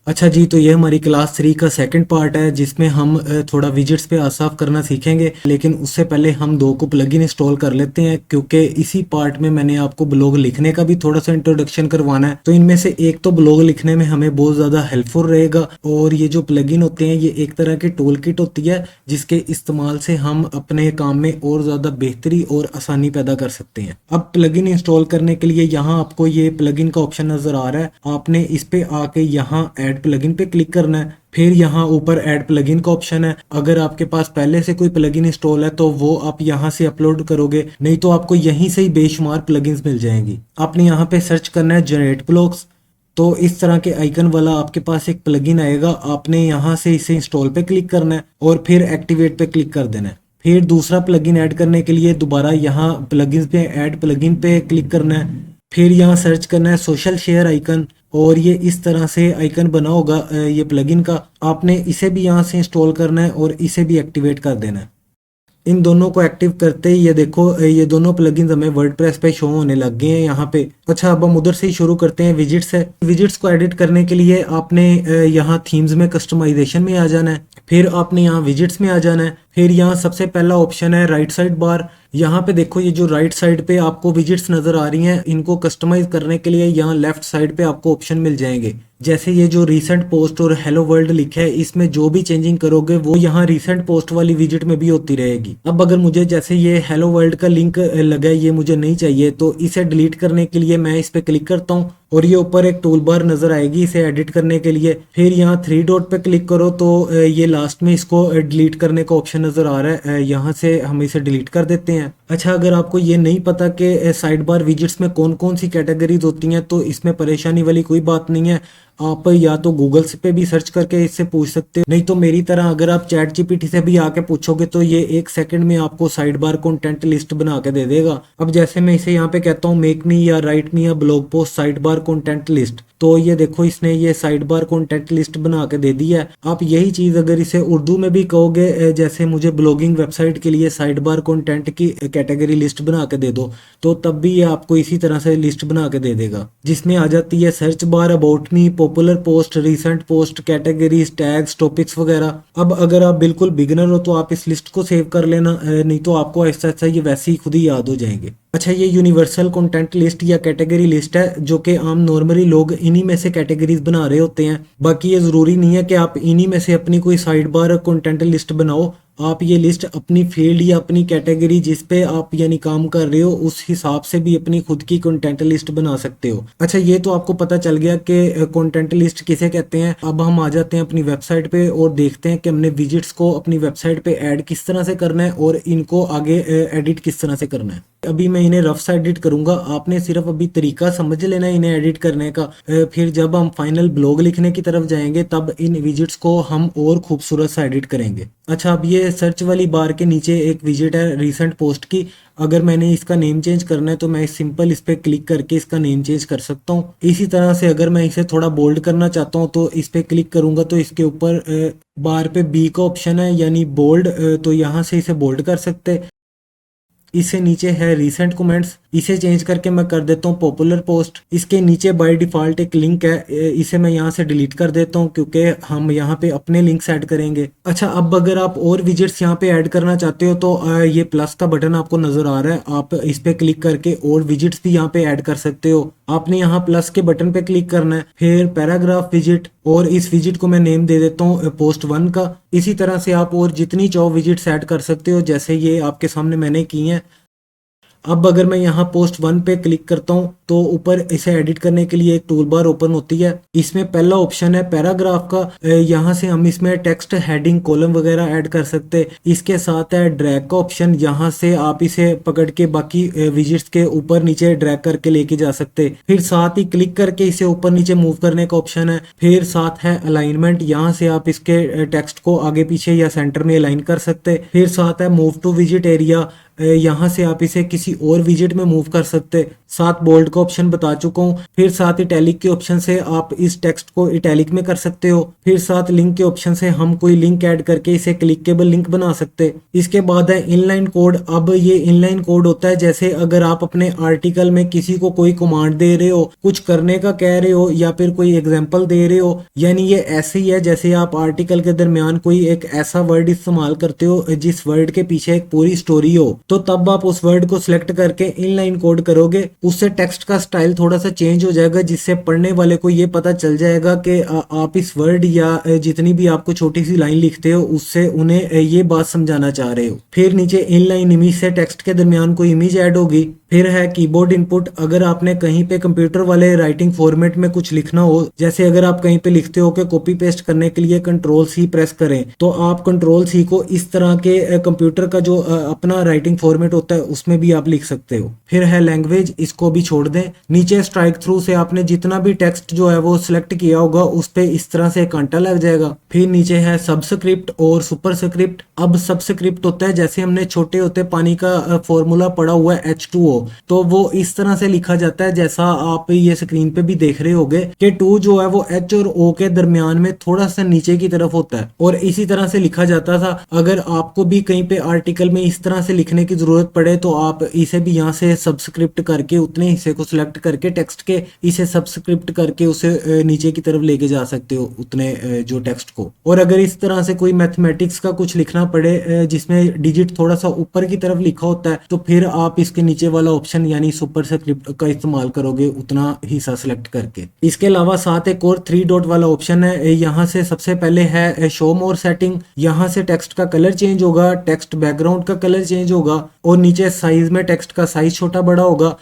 अच्छा जी, तो ये हमारी क्लास 3 का सेकंड पार्ट है जिसमें हम थोड़ा विजिट्स पे साफ करना सीखेंगे। लेकिन उससे पहले हम दो को प्लगइन इंस्टॉल कर लेते हैं, क्योंकि इसी पार्ट में मैंने आपको ब्लॉग लिखने का भी थोड़ा सा इंट्रोडक्शन करवाना है। तो इनमें से एक तो ब्लॉग लिखने में हमें बहुत ज़्यादा हेल्पफुल रहेगा, और ये जो प्लगइन होते हैं ये एक तरह की टूल किट होती है जिसके इस्तेमाल से हम अपने काम में और ज़्यादा बेहतरी और आसानी पैदा कर सकते हैं। अब प्लगइन इंस्टॉल करने के लिए यहाँ आपको ये प्लगइन का ऑप्शन नज़र आ रहा है, आपने इस पे आके यहाँ ऐड प्लगइन पे क्लिक करना है। फिर यहाँ ऊपर ऐड प्लगइन का ऑप्शन है। अगर आपके पास पहले से कोई प्लगइन इंस्टॉल है तो वो आप यहाँ से अपलोड करोगे, नहीं तो आपको यहीं से ही बेशुमार प्लगइन्स मिल जाएंगी। आपने यहाँ पे सर्च करना है जनरेट ब्लॉग्स। तो इस तरह के आइकन वाला आपके पास एक प्लगइन आएगा, आपने यहाँ से इसे इंस्टॉल पे क्लिक करना है और फिर एक्टिवेट पे क्लिक कर देना है। फिर दूसरा प्लगइन ऐड करने के लिए दोबारा यहाँ प्लगइन्स पे ऐड प्लगइन पे क्लिक करना है। फिर यहाँ सर्च करना है सोशल शेयर आइकन, और ये इस तरह से आइकन बना होगा ये प्लगइन का। आपने इसे भी यहाँ से इंस्टॉल करना है और इसे भी एक्टिवेट कर देना है। इन दोनों को एक्टिव करते ही ये देखो ये दोनों प्लगइन्स हमें वर्डप्रेस पे शो होने लग गए हैं यहाँ पे। अच्छा, अब हम उधर से ही शुरू करते हैं। विजिट्स है, विजिट्स को एडिट करने के लिए आपने यहाँ थीम्स में कस्टमाइजेशन में आ जाना है। फिर आपने यहाँ विजिट्स में आ जाना है। फिर यहाँ सबसे पहला ऑप्शन है राइट साइड बार। यहाँ पे देखो ये जो राइट साइड पे आपको विजिट्स नजर आ रही हैं, इनको कस्टमाइज करने के लिए यहाँ लेफ्ट साइड पे आपको ऑप्शन मिल जाएंगे। जैसे ये जो रीसेंट पोस्ट और हेलो वर्ल्ड लिखा है, इसमें जो भी चेंजिंग करोगे वो यहाँ रीसेंट पोस्ट वाली विजिट में भी होती रहेगी। अब अगर मुझे जैसे ये हेलो वर्ल्ड का लिंक लगा है, ये मुझे नहीं चाहिए, तो इसे डिलीट करने के लिए मैं इस पे क्लिक करता हूँ और ये ऊपर एक टूल बार नजर आएगी इसे एडिट करने के लिए। फिर यहाँ 3 डॉट पे क्लिक करो तो ये लास्ट में इसको डिलीट करने का ऑप्शन नजर आ रहा है, यहाँ से हम इसे डिलीट कर देते हैं। अच्छा, अगर आपको ये नहीं पता कि साइड बार विजिट्स में कौन कौन सी कैटेगरीज होती हैं, तो इसमें परेशानी वाली कोई बात नहीं है। आप या तो गूगल से पे भी सर्च करके इससे पूछ सकते हो, नहीं तो मेरी तरह अगर आप चैट जीपीटी से भी आके पूछोगे तो ये 1 सेकंड में आपको साइड बार कंटेंट लिस्ट बना के दे देगा। अब जैसे मैं इसे यहाँ पे कहता हूँ मेक मी या राइट मी या blog post side bar content list, तो ये देखो इसने ये साइड बार कंटेंट लिस्ट बना के दे दी है। आप यही चीज अगर इसे उर्दू में भी कहोगे, जैसे मुझे ब्लॉगिंग वेबसाइट के लिए साइड बार कंटेंट की कैटेगरी लिस्ट बना के दे दो, तो तब भी ये आपको इसी तरह से लिस्ट बना के दे देगा, जिसमें आ जाती है search bar, about me, popular post, recent post, categories, tags, topics वगैरह। अब अगर आप बिल्कुल बिगिनर हो तो आप इस लिस्ट को सेव कर लेना, नहीं तो आपको ऐसा ऐसा ये वैसे ही खुद ही याद हो जाएंगे। अच्छा, ये यूनिवर्सल कंटेंट लिस्ट या कैटेगरी लिस्ट है, जो कि आम नॉर्मली लोग इन्हीं में से कैटेगरीज बना रहे होते हैं। बाकी ये जरूरी नहीं है कि आप इन्हीं में से अपनी कोई साइड बार कंटेंट लिस्ट बनाओ। आप ये लिस्ट अपनी फील्ड या अपनी कैटेगरी जिस पे आप यानी काम कर रहे हो उस हिसाब से भी अपनी खुद की कंटेंट लिस्ट बना सकते हो। अच्छा, ये तो आपको पता चल गया कि कंटेंट लिस्ट किसे कहते हैं। अब हम आ जाते हैं अपनी वेबसाइट पे और देखते हैं कि हमने विजिट्स को अपनी वेबसाइट पे ऐड किस तरह से करना है और इनको आगे एडिट किस तरह से करना है। अभी मैं इन्हें रफ सा एडिट करूंगा, आपने सिर्फ अभी तरीका समझ लेना है इन्हें एडिट करने का। फिर जब हम फाइनल ब्लॉग लिखने की तरफ जाएंगे तब इन विजिट्स को हम और खूबसूरत सा एडिट करेंगे। अच्छा, अब ये सर्च वाली बार के नीचे एक विजिट है रीसेंट पोस्ट की। अगर मैंने इसका नेम चेंज करना है तो मैं सिंपल इस पे क्लिक करके इसका नेम चेंज कर सकता हूँ। इसी तरह से अगर मैं इसे थोड़ा बोल्ड करना चाहता हूँ तो इस पे क्लिक करूंगा तो इसके ऊपर बार पे बी का ऑप्शन है यानी बोल्ड, तो यहाँ से इसे बोल्ड कर सकते। इससे नीचे है रीसेंट कमेंट्स, इसे चेंज करके मैं कर देता हूँ पॉपुलर पोस्ट। इसके नीचे बाय डिफॉल्ट एक लिंक है, इसे मैं यहाँ से डिलीट कर देता हूँ क्योंकि हम यहाँ पे अपने लिंक्स ऐड करेंगे। अच्छा, अब अगर आप और विजिट्स यहाँ पे ऐड करना चाहते हो तो ये प्लस का बटन आपको नजर आ रहा है, आप इस पे क्लिक करके और विजिट्स भी यहाँ पे ऐड कर सकते हो। आपने यहाँ प्लस के बटन पे क्लिक करना है, फिर पैराग्राफ विजिट, और इस विजिट को मैं नेम दे देता हूँ पोस्ट 1 का। इसी तरह से आप और जितनी चाहो विजिट्स ऐड कर सकते हो, जैसे ये आपके सामने मैंने की हैं। अब अगर मैं यहाँ पोस्ट 1 पे क्लिक करता हूँ तो ऊपर इसे एडिट करने के लिए एक टूल बार ओपन होती है। इसमें पहला ऑप्शन है पैराग्राफ का, यहाँ से हम इसमें टेक्स्ट, हेडिंग, कॉलम वगैरह ऐड कर सकते। इसके साथ है ड्रैग का ऑप्शन, यहाँ से आप इसे पकड़ के बाकी विजिट्स के ऊपर नीचे ड्रैग करके लेके जा सकते। फिर साथ ही क्लिक करके इसे ऊपर नीचे मूव करने का ऑप्शन है। फिर साथ है अलाइनमेंट, यहाँ से आप इसके टेक्स्ट को आगे पीछे या सेंटर में अलाइन कर सकते। फिर साथ है मूव टू विजिट एरिया, यहाँ से आप इसे किसी और विजिट में मूव कर सकते। साथ बोल्ड का ऑप्शन बता चुका हूँ। फिर साथ इटैलिक के ऑप्शन से आप इस टेक्स्ट को इटैलिक में कर सकते हो। फिर साथ लिंक के ऑप्शन से हम कोई लिंक ऐड करके इसे क्लिकेबल लिंक बना सकते। इसके बाद है इनलाइन कोड। अब ये इनलाइन कोड होता है जैसे अगर आप अपने आर्टिकल में किसी को कोई कमांड दे रहे हो, कुछ करने का कह रहे हो या फिर कोई एग्जांपल दे रहे हो, यानी ये ऐसे ही है जैसे आप आर्टिकल के दरमियान कोई एक ऐसा वर्ड इस्तेमाल करते हो जिस वर्ड के पीछे एक पूरी स्टोरी हो, तो तब आप उस वर्ड को सिलेक्ट करके इनलाइन कोड करोगे। उससे टेक्स्ट का स्टाइल थोड़ा सा चेंज हो जाएगा जिससे पढ़ने वाले को ये पता चल जाएगा कि आप इस वर्ड या जितनी भी आपको छोटी सी लाइन लिखते हो उससे उन्हें ये बात समझाना चाह रहे हो। फिर नीचे इनलाइन इमेज से टेक्स्ट के दरमियान कोई इमेज ऐड होगी। फिर है कीबोर्ड इनपुट। अगर आपने कहीं पे कंप्यूटर वाले राइटिंग फॉर्मेट में कुछ लिखना हो, जैसे अगर आप कहीं पे लिखते हो कि कॉपी पेस्ट करने के लिए कंट्रोल सी प्रेस करें, तो आप कंट्रोल सी को इस तरह के कंप्यूटर का जो अपना राइटिंग फॉर्मेट होता है उसमें भी आप लिख सकते हो। फिर है लैंग्वेज, इसको भी छोड़ दें। नीचे स्ट्राइक थ्रू से आपने जितना भी टेक्स्ट जो है वो सिलेक्ट किया होगा उस पे इस तरह से कांटा लग जाएगा। फिर नीचे है सबस्क्रिप्ट और सुपरस्क्रिप्ट। अब सबस्क्रिप्ट होता है जैसे हमने छोटे होते पानी का फॉर्मूला पढ़ा हुआ है H2O, तो वो इस तरह से लिखा जाता है जैसा आप ये स्क्रीन पे भी देख रहे होगे कि 2 जो है वो H और O के दरमियान में थोड़ा सा नीचे की तरफ होता है और इसी तरह से लिखा जाता था। अगर आपको भी कहीं पे आर्टिकल में इस तरह से लिखने की जरूरत पड़े तो आप इसे भी यहाँ से सबस्क्रिप्ट करके उतने हिस्से को सिलेक्ट करके टेक्स्ट के इसे सबस्क्रिप्ट करके उसे नीचे की तरफ लेके जा सकते हो उतने जो टेक्स्ट को। और अगर इस तरह से कोई मैथमेटिक्स का कुछ लिखना पड़े जिसमें डिजिट थोड़ा सा ऊपर की तरफ लिखा होता है, तो फिर आप इसके नीचे वाला ऑप्शन यानी सुपरस्क्रिप्ट का इस्तेमाल करोगे उतना हिस्सा सिलेक्ट करके। इसके अलावा साथ एक और 3 डॉट वाला ऑप्शन है। यहाँ से सबसे पहले है शो मोर सेटिंग। यहाँ से टेक्स्ट का कलर चेंज होगा, टेक्स्ट बैकग्राउंड का कलर चेंज होगा और नीचे साइज में टेक्स्ट का साइज छोटा बड़ा होगा।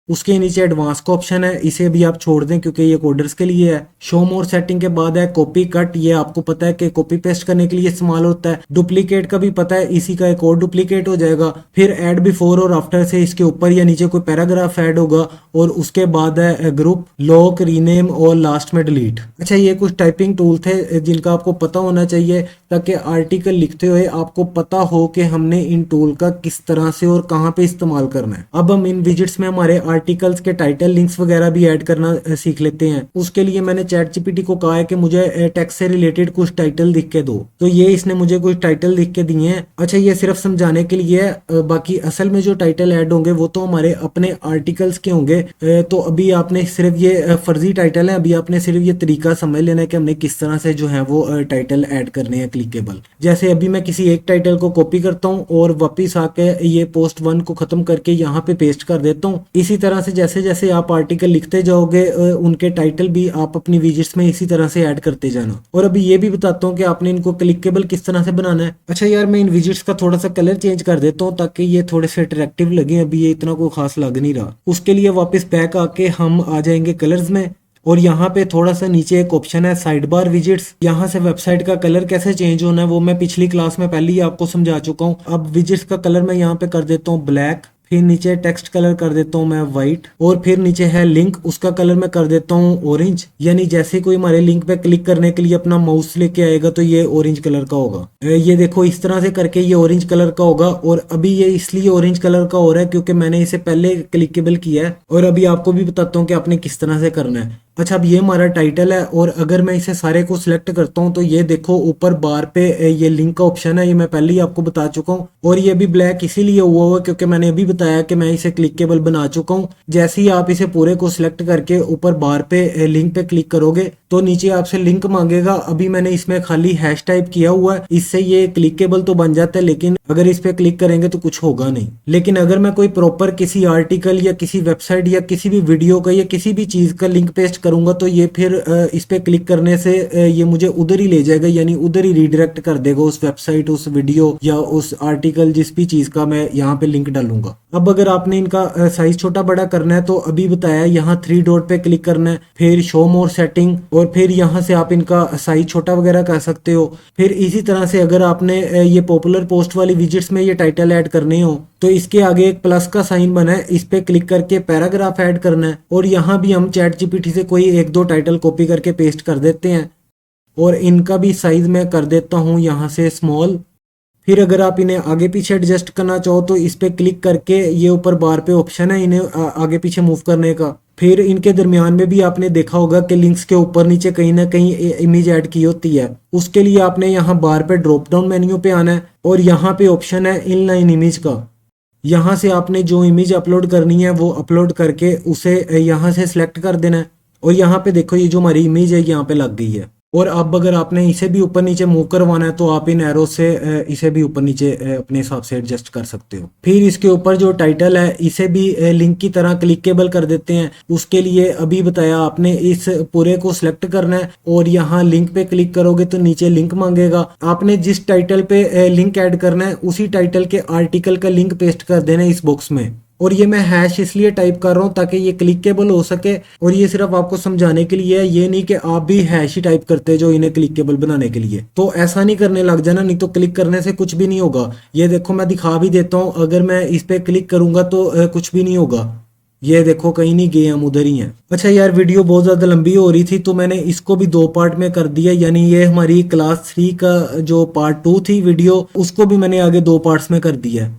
उसके नीचे एडवांस का ऑप्शन है, इसे भी आप छोड़ दें क्योंकि ये कोडर्स के लिए है। शो मोर सेटिंग के बाद है कॉपी कट। ये आपको पता है कि कॉपी पेस्ट करने के लिए इस्तेमाल होता है। डुप्लीकेट का भी पता है, इसी का एक और डुप्लीकेट हो जाएगा। फिर ऐड बिफोर और आफ्टर से इसके ऊपर या नीचे कोई पैराग्राफ ऐड होगा और उसके बाद है ग्रुप, लॉक, रीनेम और लास्ट में डिलीट। अच्छा, ये कुछ टाइपिंग टूल थे जिनका आपको पता होना चाहिए ताकि आर्टिकल लिखते हुए आपको पता हो कि हमने इन टूल का किस तरह से और कहाँ पे इस्तेमाल करना है। अब हम इन विजिट्स में हमारे आर्टिकल्स के टाइटल लिंक्स वगैरह भी ऐड करना सीख लेते हैं। उसके लिए मैंने चैट जीपीटी को कहा है कि मुझे टेक्स्ट से रिलेटेड कुछ टाइटल लिख के दो, तो ये इसने मुझे कुछ टाइटल लिख के दिए हैं। अच्छा, ये सिर्फ समझाने के लिए है, बाकी असल में जो टाइटल ऐड होंगे वो तो हमारे अपने आर्टिकल्स के होंगे। तो अभी आपने सिर्फ ये फर्जी टाइटल है, अभी आपने सिर्फ ये तरीका समझ लेना है कि हमने किस तरह से जो है वो टाइटल ऐड करने हैं क्लिकेबल। जैसे अभी मैं किसी एक टाइटल को कॉपी करता हूँ और वापिस आके ये पोस्ट 1 को खत्म करके यहाँ पे पेस्ट कर देता हूँ। इसी तरह से जैसे जैसे आप आर्टिकल लिखते जाओगे उनके टाइटल भी आप अपनी विजिट्स में इसी तरह से ऐड करते जाना। और अभी ये भी बताता हूँ कि आपने इनको क्लिकेबल किस तरह से बनाना है। अच्छा यार, मैं इन विजिट्स का थोड़ा सा कलर चेंज कर देता हूँ ताकि ये थोड़े से अट्रैक्टिव लगे। अभी ये इतना कोई खास लग नहीं रहा। उसके लिए वापस बैक आके हम आ जाएंगे कलर्स में और यहाँ पे थोड़ा सा नीचे एक ऑप्शन है साइड बार विजिट्स। यहाँ से वेबसाइट का कलर कैसे चेंज होना है वो मैं पिछली क्लास में पहले ही आपको समझा चुका हूँ। अब विजिट्स का कलर मैं यहाँ पे कर देता हूँ ब्लैक, फिर नीचे टेक्स्ट कलर कर देता हूँ मैं व्हाइट और फिर नीचे है लिंक, उसका कलर मैं कर देता हूँ ऑरेंज। यानी जैसे कोई हमारे लिंक पे क्लिक करने के लिए अपना माउस लेके आएगा तो ये ऑरेंज कलर का होगा। ये देखो इस तरह से करके ये ऑरेंज कलर का होगा। और अभी ये इसलिए ऑरेंज कलर का हो रहा है क्योंकि मैंने इसे पहले क्लिकेबल किया है। और अभी आपको भी बताता हूँ कि आपने किस तरह से करना है। अच्छा, अब ये हमारा टाइटल है और अगर मैं इसे सारे को सिलेक्ट करता हूँ तो ये देखो ऊपर बार पे ये लिंक का ऑप्शन है, ये मैं पहले ही आपको बता चुका हूँ। और ये भी ब्लैक इसीलिए हुआ क्योंकि मैंने अभी बताया कि मैं इसे क्लिकेबल बना चुका हूँ। जैसे ही आप इसे पूरे को सिलेक्ट करके ऊपर बार पे लिंक पे क्लिक करोगे तो नीचे आपसे लिंक मांगेगा। अभी मैंने इसमें खाली हैश टाइप किया हुआ है, इससे ये क्लिकेबल तो बन जाता है, लेकिन अगर इस पे क्लिक करेंगे तो कुछ होगा नहीं। लेकिन अगर मैं कोई प्रॉपर किसी आर्टिकल या किसी वेबसाइट या किसी भी वीडियो का या किसी भी चीज का लिंक पेस्ट करूंगा तो ये फिर इस पे क्लिक करने से ये मुझे उधर ही ले जाएगा, यानी उधर ही रिडायरेक्ट कर देगा उस वेबसाइट, उस वीडियो या उस आर्टिकल जिस भी चीज का मैं यहाँ पे लिंक डालूंगा। अब अगर आपने इनका साइज छोटा बड़ा करना है तो अभी बताया यहाँ 3 डॉट पे क्लिक करना है, फिर शो मोर सेटिंग और फिर यहाँ से आप इनका साइज छोटा वगैरह कर सकते हो। फिर इसी तरह से अगर आपने ये पॉपुलर पोस्ट वाली विजिट्स में ये टाइटल ऐड करने हो तो इसके आगे एक प्लस का साइन बना है, इस पे क्लिक करके पैराग्राफ ऐड करना है। और यहाँ भी हम चैट जीपीटी से कोई 1-2 टाइटल कॉपी करके पेस्ट कर देते हैं और इनका भी साइज मैं कर देता हूँ यहाँ से स्मॉल। फिर अगर आप इन्हें आगे पीछे एडजस्ट करना चाहो तो इस पे क्लिक करके ये ऊपर बार पे ऑप्शन है इन्हें आगे पीछे मूव करने का। फिर इनके दरमियान में भी आपने देखा होगा कि लिंक्स के ऊपर नीचे कहीं ना कहीं इमेज ऐड की होती है। उसके लिए आपने यहाँ बार पे ड्रॉप डाउन मेन्यू पे आना है और यहाँ पे ऑप्शन है इनलाइन इमेज का। यहाँ से आपने जो इमेज अपलोड करनी है वो अपलोड करके उसे यहाँ से सिलेक्ट कर देना है। और यहाँ पे देखो ये जो हमारी इमेज है यहाँ पे लग गई है। और अब अगर आपने इसे भी ऊपर नीचे मूव करवाना है तो आप इन एरो से इसे भी ऊपर नीचे अपने हिसाब से एडजस्ट कर सकते हो। फिर इसके ऊपर जो टाइटल है इसे भी लिंक की तरह क्लिकेबल कर देते हैं। उसके लिए अभी बताया आपने इस पूरे को सिलेक्ट करना है और यहाँ लिंक पे क्लिक करोगे तो नीचे लिंक मांगेगा। आपने जिस टाइटल पे लिंक ऐड करना है उसी टाइटल के आर्टिकल का लिंक पेस्ट कर देना है इस बॉक्स में। और ये मैं हैश इसलिए टाइप कर रहा हूँ ताकि ये क्लिकेबल हो सके और ये सिर्फ आपको समझाने के लिए है, ये नहीं कि आप भी हैश ही टाइप करते जो इन्हें क्लिकेबल बनाने के लिए। तो ऐसा नहीं करने लग जाना, नहीं तो क्लिक करने से कुछ भी नहीं होगा। ये देखो मैं दिखा भी देता हूँ, अगर मैं इस पे क्लिक करूंगा तो कुछ भी नहीं होगा। ये देखो कहीं नहीं गए, हम उधर ही हैं। अच्छा यार वीडियो बहुत ज़्यादा लंबी हो रही थी तो मैंने इसको भी 2 पार्ट में कर दिया, यानी ये हमारी क्लास 3 का जो पार्ट 2 थी वीडियो उसको भी मैंने आगे 2 पार्ट्स में कर दिया है।